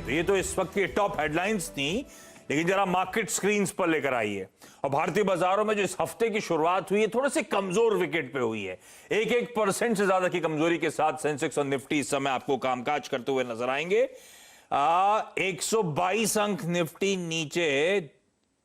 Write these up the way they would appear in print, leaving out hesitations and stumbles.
ये तो इस वक्त की टॉप हेडलाइंस थी, लेकिन जरा मार्केट स्क्रीन्स पर लेकर आइए। और भारतीय बाजारों में जो इस हफ्ते की शुरुआत हुई है थोड़े से कमजोर विकेट पे हुई है। 1% से ज्यादा की कमजोरी के साथ सेंसेक्स और निफ्टी इस समय आपको कामकाज करते हुए नजर आएंगे। 122 अंक निफ्टी नीचे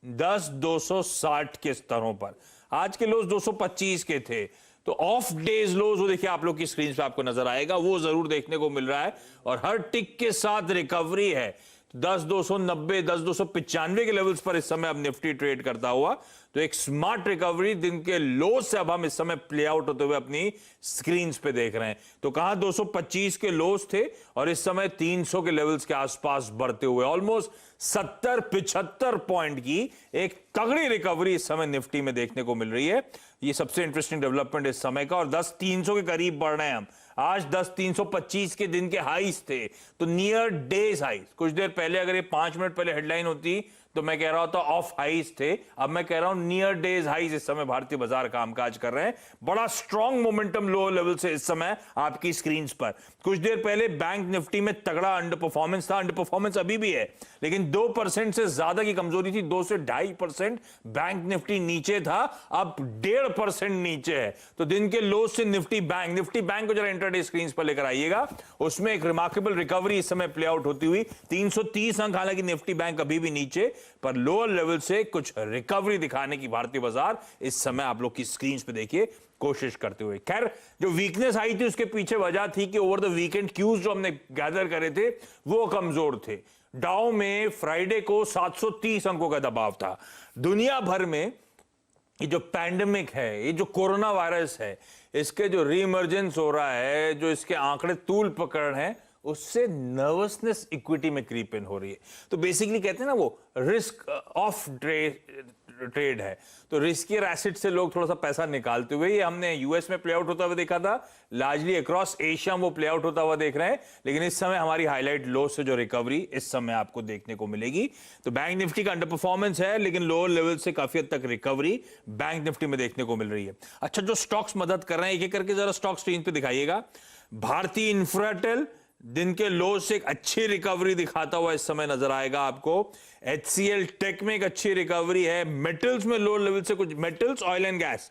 10,260 के स्तरों पर। आज के लोज 225 के थे, तो ऑफ डेज लोज वो देखिए आप लोग की स्क्रीन पे आपको नजर आएगा, वो जरूर देखने को मिल रहा है। और हर टिक के साथ रिकवरी है। 10,290 10,295 के लेवल्स पर इस समय अब निफ्टी ट्रेड करता हुआ, तो एक स्मार्ट रिकवरी दिन के लो से अब हम इस समय प्ले आउट होते हुए अपनी स्क्रीन्स पे देख रहे हैं। तो कहां 225 के लोस थे और इस समय 300 के लेवल्स के आसपास बढ़ते हुए ऑलमोस्ट 70-75 पॉइंट की एक तगड़ी रिकवरी इस समय निफ्टी में देखने को मिल रही है। ये सबसे इंटरेस्टिंग डेवलपमेंट इस समय का। और 10,300 के करीब बढ़ रहे हैं हम। आज 10,325 के दिन के हाईज थे, तो नियर डेज हाईज। कुछ देर पहले अगर ये 5 मिनट पहले हेडलाइन होती तो मैं कह रहा था ऑफ हाईज थे, अब मैं कह रहा हूं नियर डेज हाईज इस समय भारतीय बाजार कामकाज कर रहे हैं। बड़ा स्ट्रॉन्ग मोमेंटम लो लेवल से इस समय आपकी स्क्रीन पर। कुछ देर पहले बैंक निफ्टी में तगड़ा अंडर परफॉर्मेंस था, अंडर परफॉर्मेंस अभी भी है, लेकिन 2% से ज्यादा की कमजोरी थी। 2 से 2.5% बैंक निफ्टी नीचे था, अब 1.5% नीचे है। तो दिन के लो से निफ्टी बैंक को जरा इंटरडे स्क्रीन पर लेकर आइएगा, उसमें एक रिमार्केबल रिकवरी इस समय प्ले आउट होती हुई। 330 अंक, हालांकि निफ्टी बैंक अभी भी नीचे, पर लोअर लेवल से कुछ रिकवरी दिखाने की भारतीय बाजार इस समय आप लोग की स्क्रीन पे देखिए कोशिश करते हुए। खैर, जो वीकनेस आई थी उसके पीछे वजह थी कि ओवर द वीकेंड क्यूज जो हमने गैदर करे थे वो कमजोर थे। डाउ में फ्राइडे को 730 अंकों का दबाव था। दुनिया भर में ये जो पैंडेमिक है, ये जो कोरोना वायरस है, इसके जो रीइमर्जेंस हो रहा है, जो इसके आंकड़े तूल पकड़ रहे हैं, उससे नर्वसनेस इक्विटी में क्रीप इन हो रही है। तो बेसिकली कहते हैं ना, वो रिस्क ऑफ ट्रेड है। तो रिस्कियर एसेट से लोग थोड़ा सा पैसा निकालते हुए, ये हमने यूएस में प्ले आउट होता हुआ देखा था, लार्जली अक्रॉस एशिया वो प्ले आउट होता हुआ देख रहे हैं। लेकिन इस समय हमारी हाईलाइट लो से जो रिकवरी इस समय आपको देखने को मिलेगी, तो बैंक निफ्टी का अंडर परफॉर्मेंस है, लेकिन लोअर लेवल से काफी हद तक रिकवरी बैंक निफ्टी में देखने को मिल रही है। अच्छा, जो स्टॉक्स मदद कर रहे हैं, एक एक करके जरा स्टॉक स्क्रीन पे दिखाइएगा। भारतीय इंफ्राटेल दिन के लो से एक अच्छी रिकवरी दिखाता हुआ इस समय नजर आएगा आपको। HCL टेक में एक अच्छी रिकवरी है। मेटल्स में लो लेवल से कुछ, metals, oil and gas,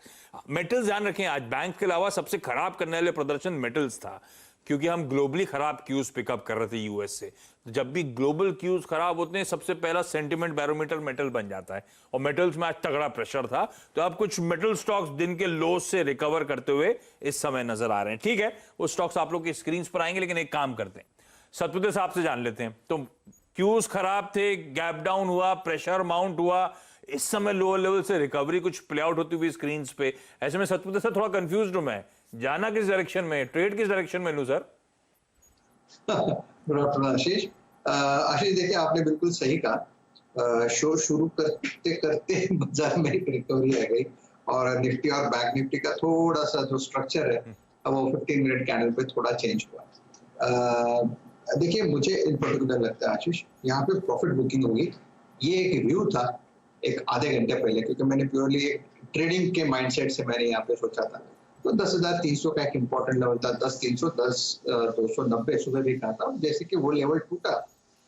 metals ध्यान रखें, आज बैंक के अलावा सबसे खराब करने वाले प्रदर्शन मेटल्स था, क्योंकि हम ग्लोबली खराब क्यूज पिकअप कर रहे थे यूएस से। जब भी ग्लोबल क्यूज खराब होते हैं, सबसे पहला सेंटिमेंट बैरोमीटर मेटल बन जाता है, और मेटल्स में आज तगड़ा प्रेशर था। तो अब कुछ मेटल स्टॉक्स दिन के लो से रिकवर करते हुए इस समय नजर आ रहे हैं। ठीक है, वो स्टॉक्स आप लोग की स्क्रीन पर आएंगे, लेकिन एक काम करते हैं, सतपुते साहब से जान लेते हैं। तो क्यूज खराब थे, गैप डाउन हुआ, प्रेशर माउंट हुआ, इस समय लोअर लेवल से रिकवरी कुछ प्ले आउट होती हुई स्क्रीन पे। ऐसे में सतपुते सर थोड़ा कंफ्यूज हूं मैं, जाना किस डायरेक्शन में, ट्रेड किस डायरेक्शन में लूं सर? गुड आफ्टरनून आशीष। आशीष देखिए, आपने बिल्कुल सही कहा। शो शुरू करते करते बाजार में एक रिकवरी आ गई, और निफ्टी और बैंक निफ्टी का थोड़ा सा जो स्ट्रक्चर है वो 15 मिनट कैंडल पे थोड़ा चेंज हुआ। देखिए, मुझे इन पर्टिकुलर लगता है आशीष, यहाँ पे प्रॉफिट बुकिंग होगी। ये एक व्यू था एक आधे घंटे पहले, क्योंकि मैंने प्योरली ट्रेडिंग के माइंडसेट से मैंने यहाँ पे सोचा था। तो 10,300 का एक इंपॉर्टेंट लेवल था, 10,300, 10,290 सुबह भी कहा था। जैसे कि वो लेवल टूटा,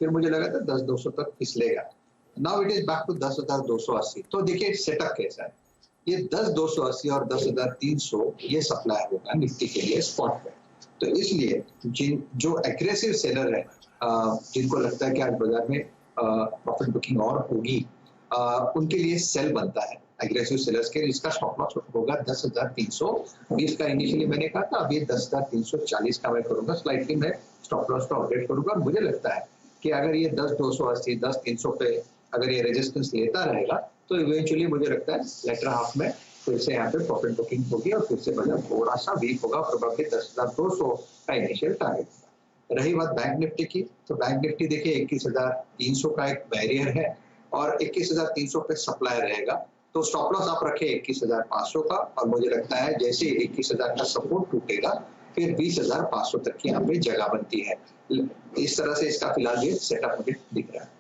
फिर मुझे लगा था 10,200 तक फिसलेगा। Now it is back to 10,280। तो देखिए सेटअप कैसा है, ये 10,280 और 10,300 ये सप्लाई होगा निफ्टी के लिए स्पॉट पे। तो इसलिए जो एग्रेसिव सेलर है, जिनको लगता है कि आज बाजार में प्रॉफिट बुकिंग और होगी, उनके लिए सेल बनता है एग्रेसिव सेलर्स के। इसका स्टॉप लॉस होगा 10,320 का। इनिशियली मैंने कहा था, अभी 10,340 का मैं करूंगा, स्लाइटली मैं स्टॉप लॉस को अपडेट करूंगा। मुझे लगता है कि अगर ये 10,280 10,300 पे अगर ये रेजिस्टेंस लेता रहेगा, तो इवेंचुअली मुझे लगता है लेटर हाफ में फिर से यहाँ पे प्रॉफिट बुकिंग होगी, और फिर से बाजार थोड़ा सा वीक होगा, प्रोबेबली 10,200 का इनिशियल टारगेट होगा। रही बात बैंक निफ्टी की, तो बैंक निफ्टी देखिए 21,300 का एक बैरियर है, और 21,300 पे सप्लाई रहेगा। तो स्टॉप लॉस आप रखे 21,500 का, और मुझे लगता है जैसे 21,000 का सपोर्ट टूटेगा, फिर 20,500 तक की यहाँ पे जगह बनती है। इस तरह से इसका फिलहाल ये सेटअप मुझे दिख रहा है।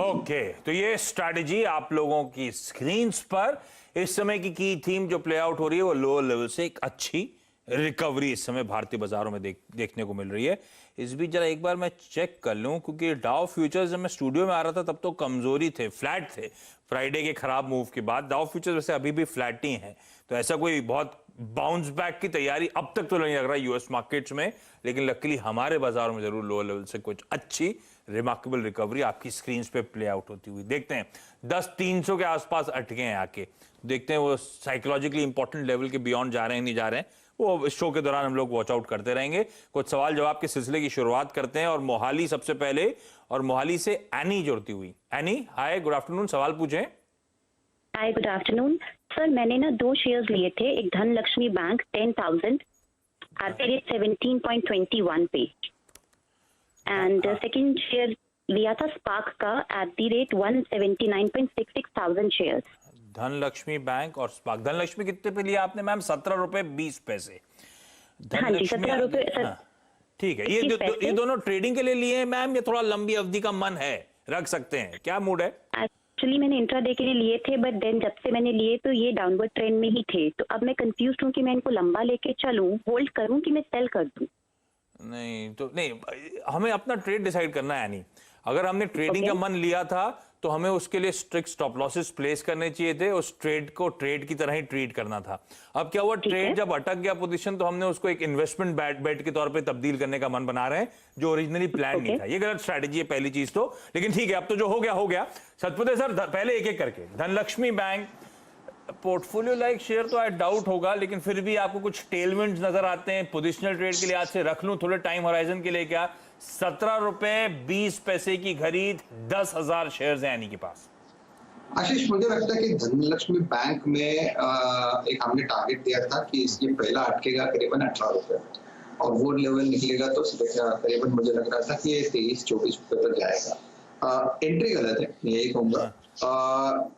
ओके, तो ये स्ट्रैटेजी आप लोगों की स्क्रीन्स पर इस समय की थीम जो प्ले आउट हो रही है, वो लोअर लेवल से एक अच्छी रिकवरी इस समय भारतीय बाजारों में देखने को मिल रही है। इस बीच जरा एक बार मैं चेक कर लूं, क्योंकि डाउ फ्यूचर्स जब मैं स्टूडियो में आ रहा था तब तो कमजोरी थे, फ्लैट थे। फ्राइडे के खराब मूव के बाद डाउ फ्यूचर्स वैसे अभी भी फ्लैट ही हैं, तो ऐसा कोई बहुत बाउंस बैक की तैयारी अब तक तो नहीं लग रहा यूएस मार्केट्स में, लेकिन लकीली हमारे बाजारों में जरूर लोअर लेवल से कुछ अच्छी रिमार्केबल रिकवरी आपकी स्क्रीन पे प्ले आउट होती हुई देखते हैं। 10,300 के आसपास अटके हैं आके, देखते हैं वो साइकोलॉजिकली इंपॉर्टेंट लेवल के बियॉन्ड जा रहे हैं नहीं जा रहे हैं, वो इस शो के दौरान हम लोग वॉच आउट करते रहेंगे। कुछ सवाल जवाब के सिलसिले की शुरुआत करते हैं और मोहाली सबसे पहले, और मोहाली से एनी जुड़ती हुई। एनी हाय, गुड आफ्टरनून, सवाल पूछें। हाय, गुड आफ्टरनून सर। मैंने ना 2 शेयर्स लिए थे, एक Dhanlaxmi bank 10,000 at the rate 17.21 पे, एंड सेकंड शेयर लिया था स्पार्क का at the rate 179.66 thousand shares. Dhanlaxmi bank और स्पार्क। धनलक्ष्मी कितने पे लिया आपने मैम? 17 रुपए 20 पैसे। हाँ जी, 17 रुपए सर। ठीक है, ये दोनों ट्रेडिंग के लिए लिए हैं मैम, या थोड़ा लंबी अवधि का मन है, रख सकते हैं, क्या मूड है? एक्चुअली मैंने इंट्राडे के लिए लिए थे, बट देन जब से मैंने लिए तो ये डाउनवर्ड ट्रेंड में ही थे, तो अब मैं कंफ्यूज हूँ कि मैं इनको लंबा लेके चलूं, होल्ड करूं कि मैं सेल कर दूं। नहीं तो नहीं, हमें अपना ट्रेड डिसाइड करना है नहीं। अगर हमने ट्रेडिंग का मन लिया था तो हमें उसके लिए स्ट्रिक्ट स्टॉप लॉसेस प्लेस करने चाहिए थे, उस ट्रेड को ट्रेड की तरह ही ट्रीट करना था। अब क्या हुआ, ट्रेड जब अटक गया पोजीशन, तो हमने उसको एक इन्वेस्टमेंट बेट के तौर पे तब्दील करने का मन बना रहे हैं, जो ओरिजिनली प्लान नहीं था। ये गलत स्ट्रैटेजी है पहली चीज तो, लेकिन ठीक है, अब तो जो हो गया हो गया। सतपुते सर, पहले एक एक करके, Dhanlaxmi bank portfolio like share तो आई डाउट होगा, लेकिन फिर भी आपको कुछ टेलविंड्स नजर आते हैं। पोजिशनल ट्रेड के लिए आज से रख लूं, थोड़े टाइम होराइजन के लिए क्या? 17 रुपए 20 पैसे की खरीद, 10,000 शेयर्स हैं यानी के पास। आशीष, मुझे लगता है कि धनलक्ष्मी बैंक में एक हमने टारगेट दिया था कि ये पहला अटकेगा करीबन 18 रुपए, और वो लेवल निकलेगा तो करीबन मुझे लग रहा था कि ये 23-24 रुपए तक जाएगा। एंट्री गलत है, मैं यही कहूंगा।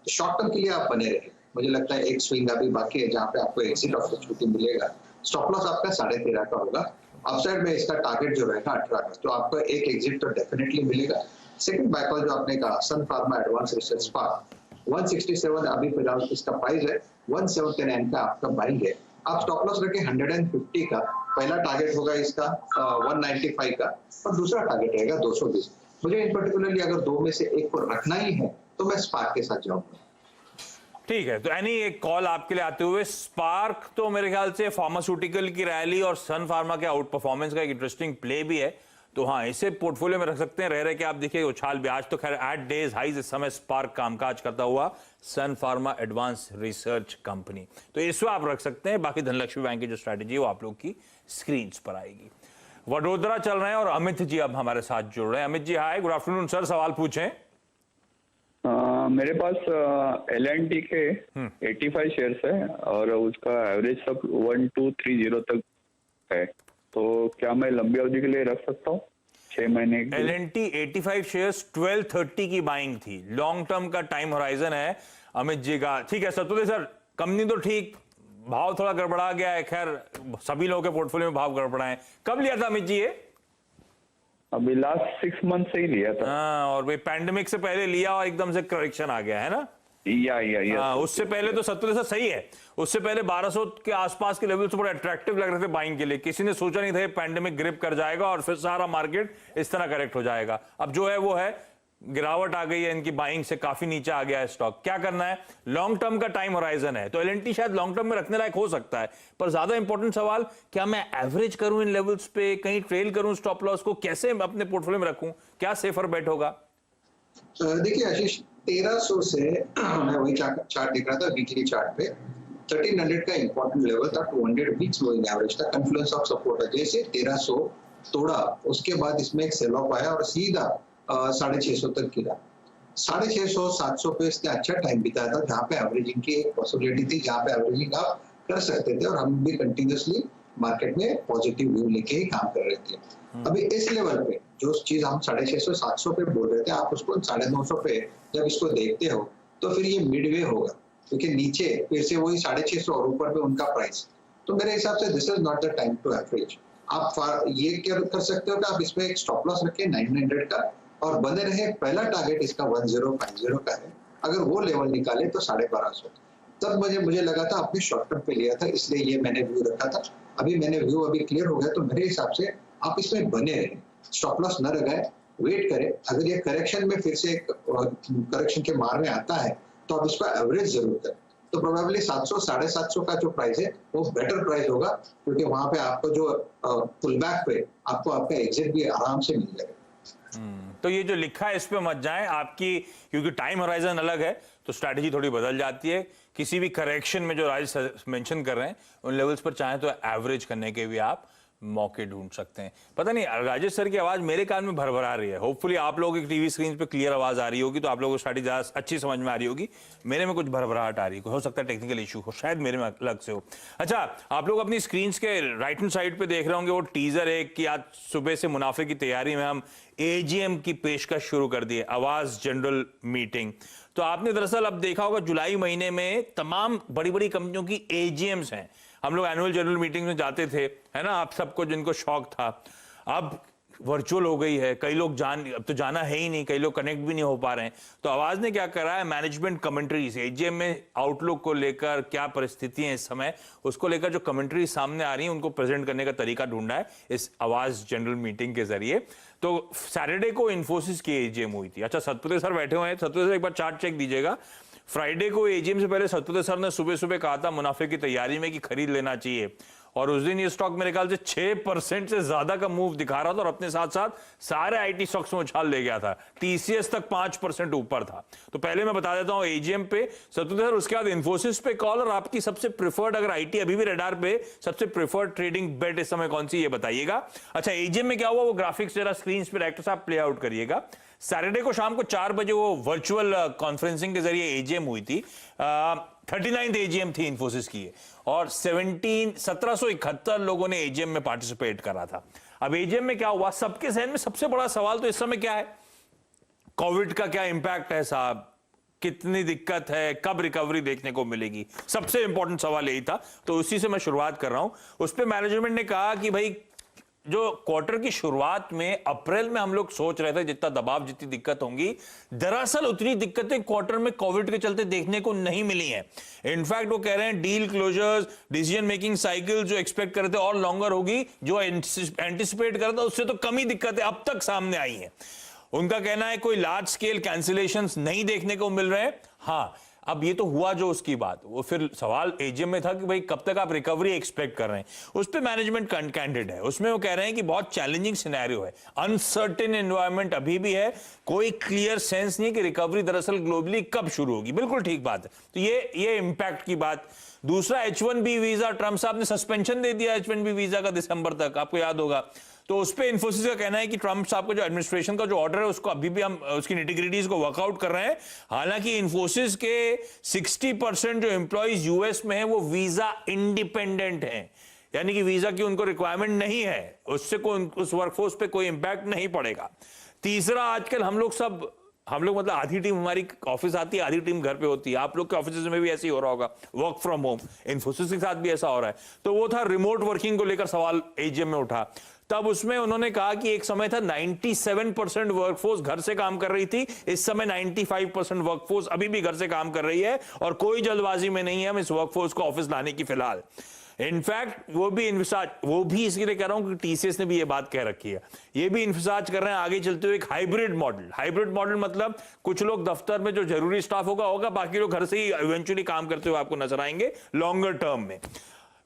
शॉर्ट टर्म के लिए आप बने रहे, मुझे लगता है एक स्विंग अभी बाकी है जहां पे आपको एक्सिट अपॉर्चुनिटी मिलेगा। स्टॉप लॉस आपका 13.5 का होगा, अपसाइड में इसका टारगेट जो रहेगा 18 का, तो आपको एक एग्जिट तो डेफिनेटली मिलेगा। सेकंड बैकऑल जो आपने कहा, सन फार्मा एडवांस रिसर्च पार्क 167 अभी फिलहाल इसका प्राइस है, 179 का आपका बाइंग है। आप स्टॉप लॉस रखें 150 का, पहला टारगेट होगा इसका 195 का, और दूसरा टारगेट रहेगा 220। मुझे इन पर्टिकुलरली अगर दो में से एक को रखना ही है तो मैं स्पार्क के साथ जाऊंगा। ठीक है, तो एनी एक कॉल आपके लिए आते हुए, स्पार्क तो मेरे ख्याल से फार्मास्यूटिकल की रैली और सन फार्मा के आउट परफॉर्मेंस का एक इंटरेस्टिंग प्ले भी है, तो हाँ, इसे पोर्टफोलियो में रख सकते हैं। रह रहे कि आप देखिए उछाल भी, आज तो खैर एट डेज हाइज इस समय स्पार्क कामकाज करता हुआ, सन फार्मा एडवांस रिसर्च कंपनी, तो इसमें आप रख सकते हैं। बाकी धनलक्ष्मी बैंक की जो स्ट्रैटेजी है वो आप लोग की स्क्रीन पर आएगी। वडोदरा चल रहे हैं और अमित जी अब हमारे साथ जुड़ रहे हैं। अमित जी हाय, गुड आफ्टरनून सर, सवाल पूछें। मेरे पास L&T के 85 शेयर्स है और उसका एवरेज सब 1230 तक है, तो क्या मैं लंबी अवधि के लिए रख सकता हूँ 6 महीने? L&T 85 शेयर्स 1230 की बाइंग थी, लॉन्ग टर्म का टाइम होराइजन है अमित जी का। ठीक है सतपुते सर, कंपनी तो ठीक, भाव थोड़ा गड़बड़ा गया है, खैर सभी लोगों के पोर्टफोलियो में भाव गड़बड़ा है। कब लिया था अमित जी ये? अभी लास्ट 6 मंथ से ही लिया था। हाँ, और भाई पैंडेमिक से पहले लिया और एकदम से करेक्शन आ गया है ना। या उससे पहले तो सत्तर से सही है, उससे पहले 1200 के आसपास के लेवल से बड़े अट्रैक्टिव लग रहे थे बाइंग के लिए। किसी ने सोचा नहीं था पैंडेमिक ग्रिप कर जाएगा और फिर सारा मार्केट इस तरह करेक्ट हो जाएगा। अब जो है वो है, गिरावट आ गई है इनकी बाइंग से, काफी नीचे आ गया है स्टॉक। क्या करना है, लॉन्ग टर्म का टाइम होराइजन है, तो L&T शायद लॉन्ग टर्म में रखने लायक हो सकता है, पर ज्यादा इंपॉर्टेंट सवाल, क्या मैं एवरेज करूं इन लेवल्स पे, कहीं ट्रेल करूं स्टॉप लॉस को, कैसे अपने पोर्टफोलियो में रखूं, क्या सेफर बेट होगा? देखिए आशीष, 1300 से मैं वही चार्ट दिख रहा था वीकली चार्ट पे, 1300 का इंपॉर्टेंट लेवल था, 200 वीक्स मूविंग एवरेज था, कॉन्फ्लुएंस ऑफ सपोर्ट है। जैसे 1300 तोड़ा, उसके बाद इसमें एक सेल ऑफ आया और सीधा 650 तक गिरा। 650-700 पे इसने अच्छा टाइम बिताया था, जहाँ पे एवरेजिंग की एक पॉसिबिलिटी थी, जहाँ पे एवरेजिंग आप कर सकते थे, और हम भी कंटिन्यूसली मार्केट में पॉजिटिव व्यू लेके ही काम कर रहे थे। अभी इस लेवल पे जो चीज हम 650-700 पे बोल रहे थे, आप उसको 950 पे जब इसको देखते हो तो फिर ये मिडवे होगा, क्योंकि नीचे फिर से वही 650 और ऊपर पे उनका प्राइस। तो मेरे हिसाब से this is not the time to average. आप ये क्या कर सकते हो कि आप इसमें एक स्टॉप लॉस रखें 900 का, और बने रहे, पहला टारगेट इसका 1050 का है, अगर वो लेवल निकाले तो 1250। तब मुझे लगा था, अपने शॉर्ट टर्म पे लिया था, इसलिए ये मैंने व्यू रखा था। अभी मैंने व्यू अभी क्लियर हो गया, तो मेरे हिसाब से आप इसमें बने रहे, स्टॉप लॉस न लगाए, वेट करें। अगर ये करेक्शन में फिर से करेक्शन के मार में आता है तो आप इसको एवरेज जरूर करें। तो प्रोबेबली 700 750 का जो प्राइस है वो बेटर प्राइस होगा, क्योंकि वहां पे आपको जो पुल बैक पे आपको आपका एग्जिट भी आराम से मिल जाएगा। तो ये जो लिखा है इस पे मत जाएं आपकी, क्योंकि टाइम होराइजन अलग है तो स्ट्रैटेजी थोड़ी बदल जाती है। किसी भी करेक्शन में जो राजेश मेंशन कर रहे हैं उन लेवल्स पर चाहें तो एवरेज करने के भी आप मौके ढूंढ सकते हैं। पता नहीं राजेश सर की आवाज मेरे कान में भरभरा रही है। होपफुली आप लोगों की टीवी स्क्रीन पे क्लियर आवाज आ रही होगी, तो आप लोगों को स्ट्रैटेजी ज्यादा अच्छी समझ में आ रही होगी। मेरे में कुछ भरभराहट आ रही है, हो सकता है टेक्निकल इशू हो, शायद मेरे में अलग से हो। अच्छा, आप लोग अपनी स्क्रीन के राइट हैंड साइड पे देख रहे होंगे वो टीजर है कि आज सुबह से मुनाफे की तैयारी में हम एजीएम की पेशकश शुरू कर दिए, आवाज जनरल मीटिंग। तो आपने दरअसल अब देखा होगा जुलाई महीने में तमाम बड़ी बड़ी कंपनियों की एजीएम्स हैं। हम लोग एनुअल जनरल मीटिंग में जाते थे, है ना, आप सबको जिनको शौक था। अब वर्चुअल हो गई है, कई लोग अब तो जाना है ही नहीं, कई लोग कनेक्ट भी नहीं हो पा रहे हैं। तो आवाज ने क्या करा है, मैनेजमेंट कमेंट्रीज एजीएम में आउटलुक को लेकर क्या परिस्थिति है इस समय, उसको लेकर जो कमेंट्री सामने आ रही है उनको प्रेजेंट करने का तरीका ढूंढा है इस आवाज जनरल मीटिंग के जरिए। तो सैटरडे को इन्फोसिस की एजीएम हुई थी। अच्छा, सतपुते सर बैठे हुए हैं, सतपुते सर एक बार चार्ट चेक दीजिएगा। फ्राइडे को एजीएम से पहले सतपुते सर ने सुबह सुबह कहा था मुनाफे की तैयारी में कि खरीद लेना चाहिए, और उस दिन ये स्टॉक मेरे ख्याल से 6% से ज्यादा का मूव दिखा रहा था, और अपने साथ साथ सारे आईटी स्टॉक्स में उछाल ले गया था। टीसीएस तक 5% ऊपर था। तो पहले मैं बता देता हूं एजीएम पे सतपुते सर, उसके बाद इन्फोसिस पे कॉल, और आपकी सबसे प्रिफर्ड, अगर आईटी अभी भी रडार पे सबसे प्रिफर्ड ट्रेडिंग बेट इस समय कौन सी, ये बताइएगा। अच्छा, एजीएम में क्या हुआ वो ग्राफिक्स जरा स्क्रीन पे डायरेक्टर साहब प्ले आउट करिएगा। सैटरडे को शाम को 4 बजे वो वर्चुअल कॉन्फ्रेंसिंग के जरिए एजीएम हुई थी। 39th एजीएम थी इन्फोसिस की, और 1771 लोगों ने एजीएम में पार्टिसिपेट करा था। अब एजीएम में क्या हुआ, सबके जहन में सबसे बड़ा सवाल तो इस समय क्या है, कोविड का क्या इंपैक्ट है साहब, कितनी दिक्कत है, कब रिकवरी देखने को मिलेगी, सबसे इंपॉर्टेंट सवाल यही था। तो उसी से मैं शुरुआत कर रहा हूं। उस पर मैनेजमेंट ने कहा कि भाई जो क्वार्टर की शुरुआत में अप्रैल में हम लोग सोच रहे थे जितना दबाव, जितनी दिक्कत होंगी, दरअसल उतनी दिक्कतें क्वार्टर में कोविड के चलते देखने को नहीं मिली हैं। इनफैक्ट वो कह रहे हैं deal closures, decision making cycle जो एक्सपेक्ट कर रहे थे और लॉन्गर होगी, जो एंटिसिपेट कर रहा था उससे तो कम ही दिक्कतें अब तक सामने आई हैं। उनका कहना है कोई लार्ज स्केल कैंसिलेशंस नहीं देखने को मिल रहे हैं। हाँ, अब ये तो हुआ जो उसकी बात, वो फिर सवाल एजीएम में था कि भाई कब तक आप रिकवरी एक्सपेक्ट कर रहे हैं। उस पे मैनेजमेंट कैंडिड है, उसमें वो कह रहे हैं कि बहुत चैलेंजिंग सिनेरियो है, अनसर्टेन एनवायरनमेंट अभी भी है, कोई क्लियर सेंस नहीं कि रिकवरी दरअसल ग्लोबली कब शुरू होगी। बिल्कुल ठीक बात है। तो ये इंपैक्ट की बात। दूसरा, H1B वीजा, ट्रंप साहब ने सस्पेंशन दे दिया H1B वीजा का दिसंबर तक, आपको याद होगा। तो उस पे इन्फोसिस का कहना है कि ट्रंप साहब का जो एडमिनिस्ट्रेशन का जो ऑर्डर है उसको अभी भी हम उसकी निटिग्रिटीज को वर्कआउट कर रहे हैं। हालांकि इन्फोसिस के 60% जो एम्प्लॉइज यूएस में है वो वीजा इंडिपेंडेंट हैं, यानी कि वीजा की उनको रिक्वायरमेंट नहीं है, उससे उस वर्कफोर्स पे कोई इंपैक्ट नहीं पड़ेगा। तीसरा, आजकल हम लोग मतलब आधी टीम हमारी ऑफिस आती है, आधी टीम घर पे होती है। आप लोग के ऑफिस में भी ऐसे ही हो रहा होगा, वर्क फ्रॉम होम। इन्फोसिस के साथ भी ऐसा हो रहा है। तो वो था रिमोट वर्किंग को लेकर सवाल एजीएम में उठा। तब उसमें उन्होंने कहा कि एक समय था 97% वर्कफोर्स घर से काम कर रही थी, इस समय 95% वर्कफोर्स अभी भी घर से काम कर रही है, और कोई जल्दबाजी में नहीं है हम इस वर्कफोर्स को ऑफिस लाने की फिलहाल। इनफैक्ट वो भी इसलिए कह रहा हूं कि टीसीएस ने भी ये बात कह रखी है, ये भी इंफसाज कर रहे हैं आगे चलते हुए एक हाइब्रिड मॉडल मतलब कुछ लोग दफ्तर में जो जरूरी स्टाफ होगा, बाकी लोग घर से ही इवेंचुअली काम करते हुए आपको नजर आएंगे लॉन्गर टर्म में।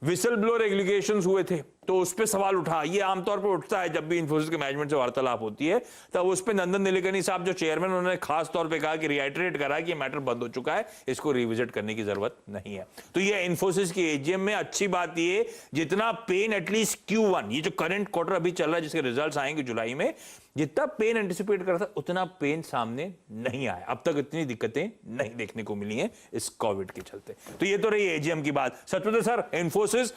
विसल ब्लोअर एग्लीगेशंस हुए थे, तो उस पर सवाल उठा। ये आमतौर पर उठता है जब भी इन्फोसिस के मैनेजमेंट से वार्तालाप होती है, तब उस पर नंदन नीलेकनी साहब जो चेयरमैन, उन्होंने खास तौर पे कहा कि रिआइटरेट करा कि ये मैटर बंद हो चुका है, इसको रिविजिट करने की जरूरत नहीं है। तो ये इन्फोसिस की एजीएम में अच्छी बात ये, जितना पेन एटलीस्ट Q1, ये जो करंट क्वार्टर अभी चल रहा है जिसके रिजल्ट्स आएंगे जुलाई में, जितना पेन एंटिसिपेट कर रहा था उतना पेन सामने नहीं आया। अब तक इतनी दिक्कतें नहीं देखने को मिली हैं इस कोविड के चलते। तो ये तो रही एजीएम की बात। सतपुते सर, इन्फोसिस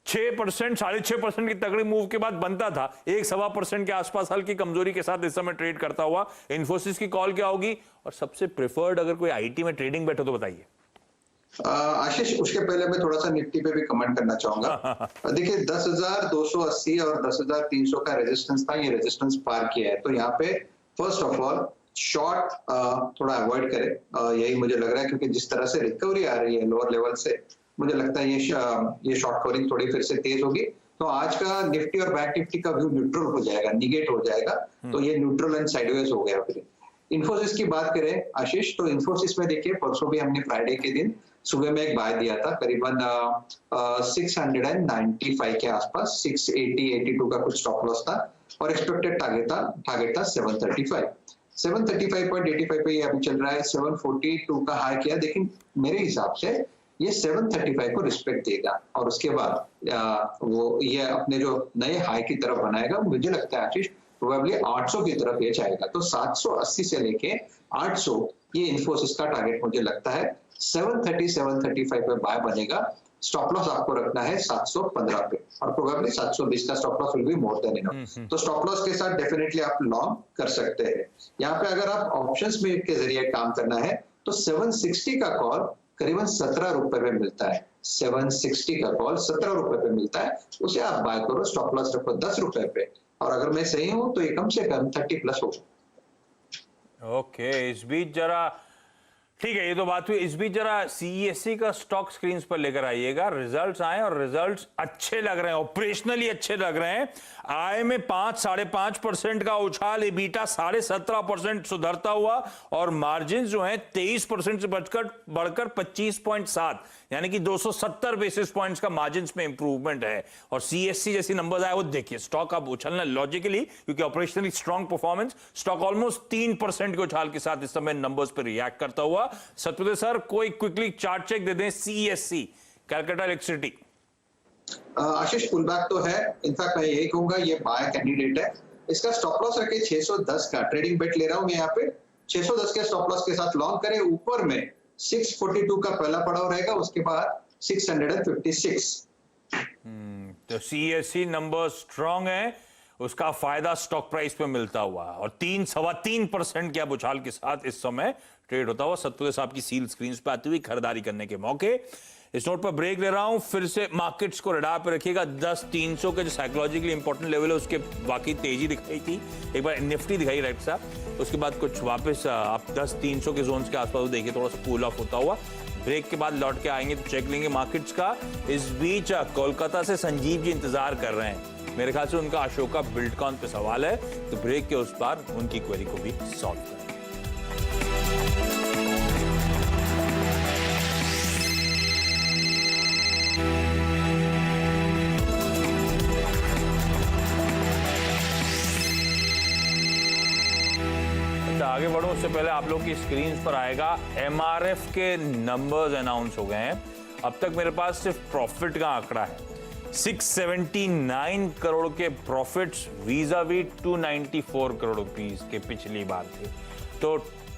6%, 6.5% की तगड़ी मूव के बाद बनता था 1-1.25% के आसपास हल्की कमजोरी के साथ इस समय ट्रेड करता हुआ। इन्फोसिस की कॉल क्या होगी, और सबसे प्रेफर्ड अगर कोई आईटी में ट्रेडिंग बैठो तो बताइए। आशीष, उसके पहले मैं थोड़ा सा निफ्टी पे भी कमेंट करना चाहूंगा। देखिए 10,280 और 10,300 का रेजिस्टेंस था, ये रेजिस्टेंस पार किया है। तो यहाँ पे फर्स्ट ऑफ ऑल शॉर्ट थोड़ा अवॉइड करें, यही मुझे लग रहा है, क्योंकि जिस तरह से रिकवरी आ रही है लोअर लेवल से, मुझे लगता है ये शॉर्ट कवरिंग थोड़ी फिर से तेज होगी। तो आज का निफ्टी और बैंक निफ्टी का व्यू न्यूट्रल हो जाएगा, निगेट हो जाएगा, तो ये न्यूट्रल एंड साइडवेज हो गया फिर। इन्फोसिस की बात करें आशीष, तो इन्फोसिस में देखिए परसों भी हमने फ्राइडे के दिन सुबह में एक बाय दिया था करीबन 695 के आसपास, 680-82 का कुछ स्टॉप लॉस था और एक्सपेक्टेड टारगेट था 735। 735.85 पे ये अभी चल रहा है, 742 का हाई किया, लेकिन मेरे हिसाब से ये 735 को रिस्पेक्ट देगा और उसके बाद वो ये अपने जो नए हाई की तरफ बनाएगा। मुझे लगता है आशीष प्रोबेबली 800 की तरफ ये जाएगा, तो 780 से लेके 800 ये इन्फोसिस का टारगेट मुझे लगता है। 735 पे बाय बनेगा। स्टॉप लॉस आपको रखना है 715 पे और प्रोबेबली 720 का stop loss will be more than enough. तो स्टॉप लॉस के साथ डेफिनेटली आप लॉन्ग कर सकते हैं। यहाँ पे अगर आप ऑप्शंस में के जरिए काम करना है तो 760 का कॉल करीबन 17 रुपए पे मिलता है। 760 का कॉल 17 रुपए पे मिलता है, उसे आप बाय करो, स्टॉप लॉस रखो 10 रुपए पे और अगर मैं सही हूं तो ये कम से कम 30 प्लस होगा। ओके, इस बीच जरा ठीक है, ये तो बात हुई। इस बीच जरा सीईएससी का स्टॉक स्क्रीन पर लेकर आइएगा। रिजल्ट्स आए और रिजल्ट्स अच्छे लग रहे हैं, ऑपरेशनली अच्छे लग रहे हैं। आय में 5-5.5% का उछाल, EBITDA 17.5% सुधरता हुआ और मार्जिन जो है 23% से बढ़कर 25.7, यानी कि 270 बेसिस पॉइंट्स का मार्जिन में इंप्रूवमेंट है। और सीएससी जैसी नंबर्स आए वो देखिए, स्टॉक अब उछलना लॉजिकली, क्योंकि operationally strong performance, stock almost 3% के उछाल के साथ इस समय नंबर्स पर रिएक्ट करता हुआ। सत्यदेव सर, कोई क्विकली चार्ट चेक दे दें सीएससी, कैलकाटा इलेक्ट्रिसिटी। आशीष पुल बैक तो है, इनफैक्ट मैं यही कहूंगा ये बाय कैंडिडेट है। इसका स्टॉप लॉस रखे 610 का, ट्रेडिंग बेट ले रहा हूं मैं यहाँ पे। 610 के स्टॉप लॉस के साथ लॉन्ग करें। ऊपर में 642 का पहला पड़ाव रहेगा, उसके बाद 656। तो सीएससी नंबर स्ट्रॉन्ग है, उसका फायदा स्टॉक प्राइस पे मिलता हुआ और 3-3.25% के उछाल के साथ इस समय ट्रेड होता हुआ सत्तुदे साहब की सील स्क्रीन पे आती हुई खरीदारी करने के मौके। इस नोट पर ब्रेक ले रहा हूं, फिर से मार्केट्स को रडार पे रखिएगा। 10-300 के जो साइकोलॉजिकली इंपॉर्टेंट लेवल है उसके बाकी तेजी दिखाई थी, एक बार निफ्टी दिखाई राइट साहब, उसके बाद कुछ वापस आप 10-300 के जोन के आसपास देखिए थोड़ा सा कूल ऑफ होता हुआ। ब्रेक के बाद लौट के आएंगे तो चेक लेंगे मार्केट्स का। इस बीच कोलकाता से संजीव जी इंतजार कर रहे हैं, मेरे ख्याल से उनका अशोका बिल्डकॉन पे सवाल है, तो ब्रेक के उस पार उनकी क्वेरी को भी सॉल्व करें। आगे बढ़ो उससे पहले आप लोग की स्क्रीन पर आएगा एमआरएफ के नंबर्स अनाउंस हो गए हैं। अब तक मेरे पास सिर्फ प्रॉफिट का आंकड़ा है, 679 करोड़ के प्रॉफिट्स वीज़ावी 294 करोड़ रुपीस के पिछली बार थे। तो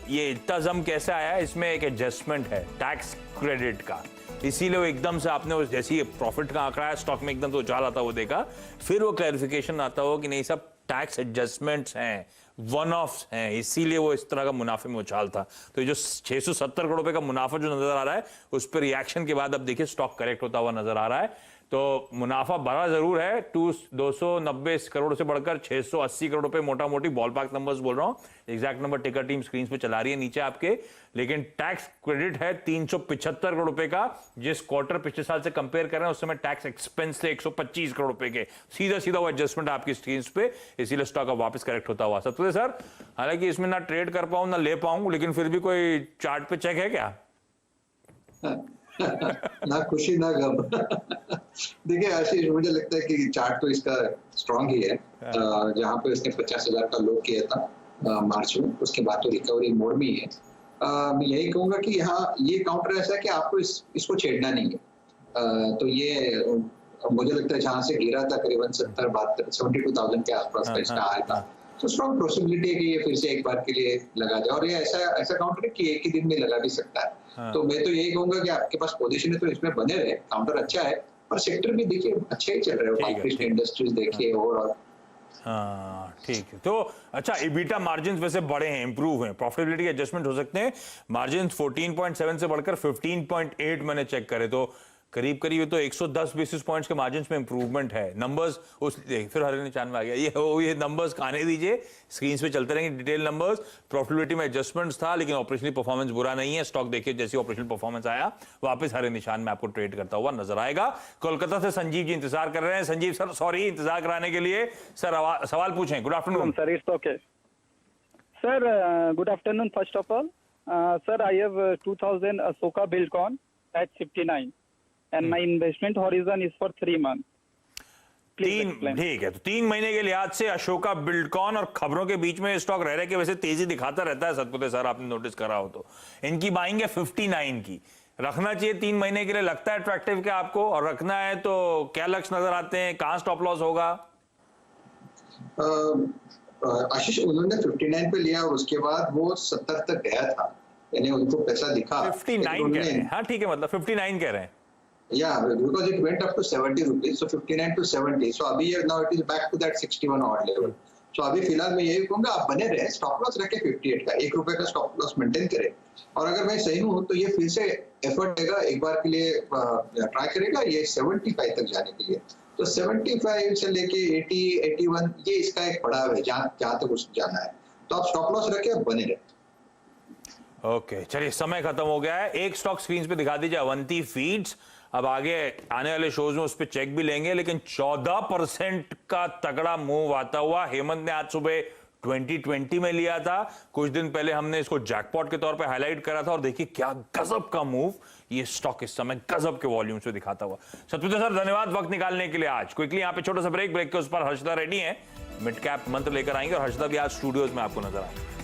ये इतना जम कैसे आया? इसमें एक एडजस्टमेंट है टैक्स क्रेडिट का, इसीलिए वो एकदम से आपने जैसे ही प्रॉफिट का आंकड़ा है स्टॉक में एकदम से उछाल आता वो देखा, फिर वो क्लैरिफिकेशन आता हो कि नहीं सब टैक्स एडजस्टमेंट्स हैं, वन ऑफ्स हैं, इसीलिए वो इस तरह का मुनाफे में उछाल था। तो ये जो 670 करोड़ रुपए का मुनाफा जो नजर आ रहा है उस पर रिएक्शन के बाद अब देखिए स्टॉक करेक्ट होता हुआ नजर आ रहा है। तो मुनाफा बड़ा जरूर है, 290 करोड़ से बढ़कर 680 करोड़ रुपए, मोटा मोटी बॉल पार्क नंबर्स बोल रहा हूं, एग्जैक्ट नंबर टिकर टीम स्क्रीन पे चला रही है नीचे आपके। लेकिन टैक्स क्रेडिट है 375 करोड़ रुपए का, जिस क्वार्टर पिछले साल से कंपेयर कर रहे हैं उस समय टैक्स एक्सपेंस थे 125 करोड़ रुपए के, सीधा सीधा वो एडजस्टमेंट आपकी स्क्रीन पे, इसीलिए स्टॉक अब वापस करेक्ट होता हुआ। सत्य सर, हालांकि इसमें ना ट्रेड कर पाऊं ना ले पाऊं, लेकिन फिर भी कोई चार्ट पे चेक है क्या? ना खुशी ना गम। देखिए आशीष, मुझे लगता है कि चार्ट तो इसका स्ट्रांग ही है। जहां पे इसने 50,000 का लो किया था मार्च में, उसके बाद तो रिकवरी मोड में ही है। मैं यही कहूंगा कि यहाँ ये काउंटर ऐसा है कि आपको इसको छेड़ना नहीं है। तो ये मुझे लगता है जहां से गिरा था करीबन 72,000 के आसपास का इसका आया था, तो स्ट्रॉन्ग पॉसिबिलिटी है कि ये फिर से एक बार के लिए लगा जाए, और ये ऐसा काउंटर है कि एक ही दिन में लगा भी सकता है। तो मैं तो यही कहूंगा कि आपके पास पोजीशन है तो इसमें बने रहे, काउंटर अच्छा है और सेक्टर भी देखिए अच्छा ही चल रहा है, इंडस्ट्रीज देखिए ओवरऑल। हाँ ठीक है। तो अच्छा, इबिटा मार्जिन वैसे बड़े हैं, इंप्रूव हैं, प्रॉफिटेबिलिटी एडजस्टमेंट हो सकते हैं। मार्जिन 14.7 से बढ़कर 15.8 मैंने चेक करे, तो करीब करीब ये तो 110 बेसिस पॉइंट्स के मार्जिन में इंप्रूवमेंट है। नंबर्स उस फिर हरे निशान में आ गया, ये नंबर्स आने दीजिए, स्क्रीन पे चलते रहेंगे डिटेल नंबर्स। प्रॉफिटेबिलिटी में एडजस्टमेंट्स था, लेकिन ऑपरेशनल परफॉर्मेंस बुरा नहीं है। स्टॉक देखिए जैसे ऑपरेशनल परफॉर्मेंस आया वापस हरे निशान में आपको ट्रेड करता हुआ नजर आएगा। कोलकाता से संजीव जी इंतजार कर रहे हैं। संजीव सर, सॉरी इंतजार कराने के लिए। सर सवाल पूछें। Good afternoon sir, it's okay. Sir, good afternoon. First of all, sir, I have 2000 Ashoka Buildcon at 59, and my investment horizon is for 3 months. Please explain. ठीक है, तो 3 महीने के लिहाज से अशोका बिल्डकॉन और खबरों के बीच में स्टॉक रह रहे के वैसे तेजी दिखाता रहता है सतपुते सर, आपने नोटिस करा हो तो। इनकी बाइंग है 59 की, रखना चाहिए 3 महीने के लिए, लगता है अट्रैक्टिव क्या आपको? और रखना है तो क्या लक्ष्य नजर आते हैं, कहां स्टॉप लॉस होगा? आशीष, उन्होंने 59 पे लिया और उसके बाद वो 70 तक गया था, यानी उनको पैसा दिखा। 59 कह रहे हैं, हाँ ठीक है, मतलब 59 कह रहे हैं। Yeah, because it went up to 70 rupees, so 59 to 70. So अभी now it is back to that 61 odd level. So अभी फिलहाल मैं यही कहूँगा, आप बने रहे, स्टॉप लॉस रखे 58 का, ₹1 का स्टॉप लॉस मेंटेन करें। और अगर मैं सही हूँ तो ये फिर से एफर्ट देगा, एक बार के लिए ट्राई करेगा ये 75 तक जाने के लिए। तो 75 से लेके 80, 81 ये इसका एक पड़ाव है जहाँ तक उसको जाना है। तो आप स्टॉप लॉस रखे और बने रहे। ओके, चलिए समय खत्म हो गया है। एक स्टॉक स्क्रीन पे दिखा दीजिए, अवंती फीड्स। अब आगे आने वाले शोज में उस पर चेक भी लेंगे, लेकिन 14% का तगड़ा मूव आता हुआ। हेमंत ने आज सुबह 2020 में लिया था, कुछ दिन पहले हमने इसको जैकपॉट के तौर पे हाईलाइट करा था, और देखिए क्या गजब का मूव ये स्टॉक इस समय गजब के वॉल्यूम से दिखाता हुआ। सतपुते सर धन्यवाद वक्त निकालने के लिए। आज क्विकली यहाँ पे छोटा सा ब्रेक के उस पर हर्षदा रेड्डी हैं, मिड कैप मंत्र लेकर आएंगे, और हर्षदा भी आज स्टूडियोज में आपको नजर आएंगे।